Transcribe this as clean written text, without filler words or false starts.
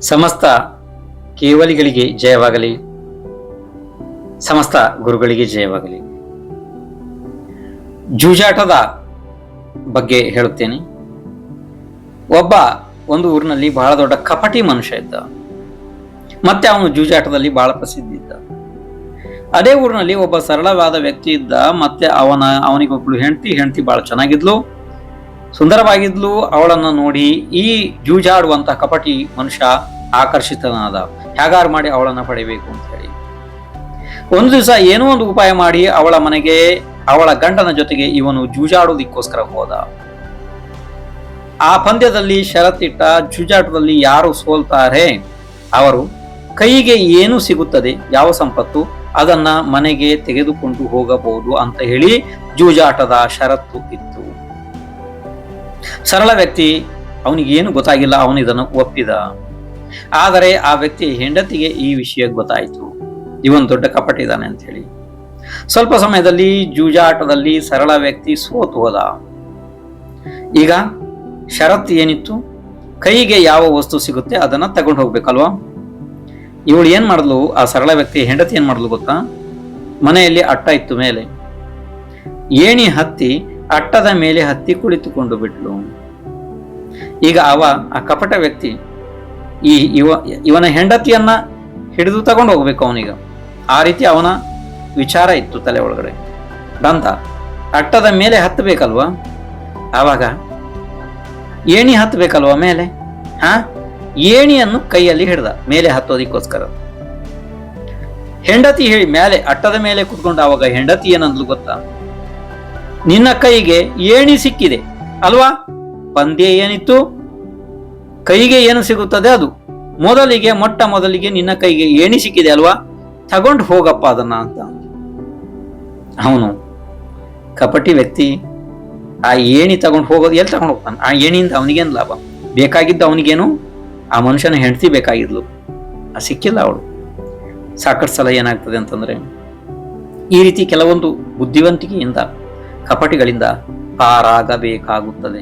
ಸಮಸ್ತ ಕೇವಲಿಗಳಿಗೆ ಜಯವಾಗಲಿ. ಸಮಸ್ತ ಗುರುಗಳಿಗೆ ಜಯವಾಗಲಿ. ಜೂಜಾಟದ ಬಗ್ಗೆ ಹೇಳುತ್ತೇನೆ. ಒಂದು ಊರಿನಲ್ಲಿ ಬಹಳ ದೊಡ್ಡ ಕಪಟಿ ಮನುಷ್ಯ ಇದ್ದ. ಮತ್ತೆ ಅವನು ಜೂಜಾಟದಲ್ಲಿ ಬಹಳ ಪ್ರಸಿದ್ಧಿ ಇದ್ದ. ಅದೇ ಊರಿನಲ್ಲಿ ಒಬ್ಬ ಸರಳವಾದ ವ್ಯಕ್ತಿ ಇದ್ದ. ಮತ್ತೆ ಅವನಿಗೊಬ್ಳು ಹೆಂಡತಿ ಬಹಳ ಚೆನ್ನಾಗಿದ್ಲು, ಸುಂದರವಾಗಿದ್ಲು. ಅವಳನ್ನು ನೋಡಿ ಈ ಜೂಜಾಡುವಂತ ಕಪಟಿ ಮನುಷ್ಯ ಆಕರ್ಷಿತನಾದ. ಹೇಗಾರು ಮಾಡಿ ಅವಳನ್ನ ಪಡೆಯಬೇಕು ಅಂತ ಹೇಳಿ ಒಂದು ದಿವಸ ಏನೋ ಒಂದು ಉಪಾಯ ಮಾಡಿ ಅವಳ ಮನೆಗೆ ಅವಳ ಗಂಡನ ಜೊತೆಗೆ ಇವನು ಜೂಜಾಡುವುದಕ್ಕೋಸ್ಕರ ಹೋದ. ಆ ಪಂದ್ಯದಲ್ಲಿ ಷರತ್ತಿಟ್ಟ, ಜೂಜಾಟದಲ್ಲಿ ಯಾರು ಸೋಲ್ತಾರೆ ಅವರು ಕೈಗೆ ಏನು ಸಿಗುತ್ತದೆ, ಯಾವ ಸಂಪತ್ತು, ಅದನ್ನ ಮನೆಗೆ ತೆಗೆದುಕೊಂಡು ಹೋಗಬಹುದು ಅಂತ ಹೇಳಿ ಜೂಜಾಟದ ಷರತ್ತು ಇತ್ತು. ಸರಳ ವ್ಯಕ್ತಿ, ಅವನಿಗೇನು ಗೊತ್ತಾಗಿಲ್ಲ, ಅವನು ಇದನ್ನು ಒಪ್ಪಿದ. ಆದರೆ ಆ ವ್ಯಕ್ತಿ ಹೆಂಡತಿಗೆ ಈ ವಿಷಯ ಗೊತ್ತಾಯಿತು, ಇವನ್ ದೊಡ್ಡ ಕಪಟ ಇದ್ದಾನೆ ಅಂತ ಹೇಳಿ. ಸ್ವಲ್ಪ ಸಮಯದಲ್ಲಿ ಜೂಜಾಟದಲ್ಲಿ ಸರಳ ವ್ಯಕ್ತಿ ಸೋತು ಹೋದ. ಈಗ ಷರತ್ತು ಏನಿತ್ತು, ಕೈಗೆ ಯಾವ ವಸ್ತು ಸಿಗುತ್ತೆ ಅದನ್ನ ತಗೊಂಡು ಹೋಗ್ಬೇಕಲ್ವಾ. ಇವಳು ಏನ್ ಮಾಡಿದ್ಲು, ಆ ಸರಳ ವ್ಯಕ್ತಿ ಹೆಂಡತಿ ಏನ್ ಮಾಡಿದ್ಲು ಗೊತ್ತಾ, ಮನೆಯಲ್ಲಿ ಅಟ್ಟ ಇತ್ತು, ಮೇಲೆ ಏಣಿ ಹತ್ತಿ ಅಟ್ಟದ ಮೇಲೆ ಹತ್ತಿ ಕುಳಿತುಕೊಂಡು ಬಿಟ್ಲು. ಈಗ ಆ ಕಪಟ ವ್ಯಕ್ತಿ ಇವನ ಹೆಂಡತಿಯನ್ನ ಹಿಡಿದು ತಗೊಂಡು ಹೋಗ್ಬೇಕು ಅವನೀಗ. ಆ ರೀತಿ ಅವನ ವಿಚಾರ ಇತ್ತು ತಲೆ ಒಳಗಡೆ. ಬಂತ ಅಟ್ಟದ ಮೇಲೆ ಹತ್ತಬೇಕಲ್ವಾ, ಆವಾಗ ಏಣಿ ಹತ್ತಬೇಕಲ್ವಾ ಮೇಲೆ. ಏಣಿಯನ್ನು ಕೈಯಲ್ಲಿ ಹಿಡ್ದ ಮೇಲೆ ಹತ್ತೋದಿಕ್ಕೋಸ್ಕರ. ಹೆಂಡತಿ ಹೇಳಿ ಮೇಲೆ ಅಟ್ಟದ ಮೇಲೆ ಕುತ್ಕೊಂಡು ಆವಾಗ ಹೆಂಡತಿ ಏನಂದ್ಲು ಗೊತ್ತಾ, ನಿನ್ನ ಕೈಗೆ ಏಣಿ ಸಿಕ್ಕಿದೆ ಅಲ್ವಾ, ಪಂದ್ಯ ಏನಿತ್ತು, ಕೈಗೆ ಏನು ಸಿಗುತ್ತದೆ ಅದು ಮೊಟ್ಟ ಮೊದಲಿಗೆ ನಿನ್ನ ಕೈಗೆ ಏಣಿ ಸಿಕ್ಕಿದೆ ಅಲ್ವಾ, ತಗೊಂಡು ಹೋಗಪ್ಪ ಅದನ್ನ ಅಂತ. ಅವನು ಕಪಟಿ ವ್ಯಕ್ತಿ ಆ ಏಣಿ ತಗೊಂಡು ಹೋಗೋದು ಎಲ್ಲಿ ತಗೊಂಡು ಹೋಗ್ತಾನೆ. ಆ ಏಣಿಯಿಂದ ಅವನಿಗೇನು ಲಾಭ, ಬೇಕಾಗಿದ್ದು ಅವನಿಗೇನು, ಆ ಮನುಷ್ಯನ ಹೆಂಡತಿ ಬೇಕಾಗಿದ್ಲು, ಸಿಕ್ಕಿಲ್ಲ ಅವಳು. ಸಾಕಷ್ಟು ಸಲ ಏನಾಗ್ತದೆ ಅಂತಂದ್ರೆ, ಈ ರೀತಿ ಕೆಲವೊಂದು ಬುದ್ಧಿವಂತಿಕೆಯಿಂದ ಕಪಟಿಗಳಿಂದ ಪಾರಾಗಬೇಕಾಗುತ್ತದೆ.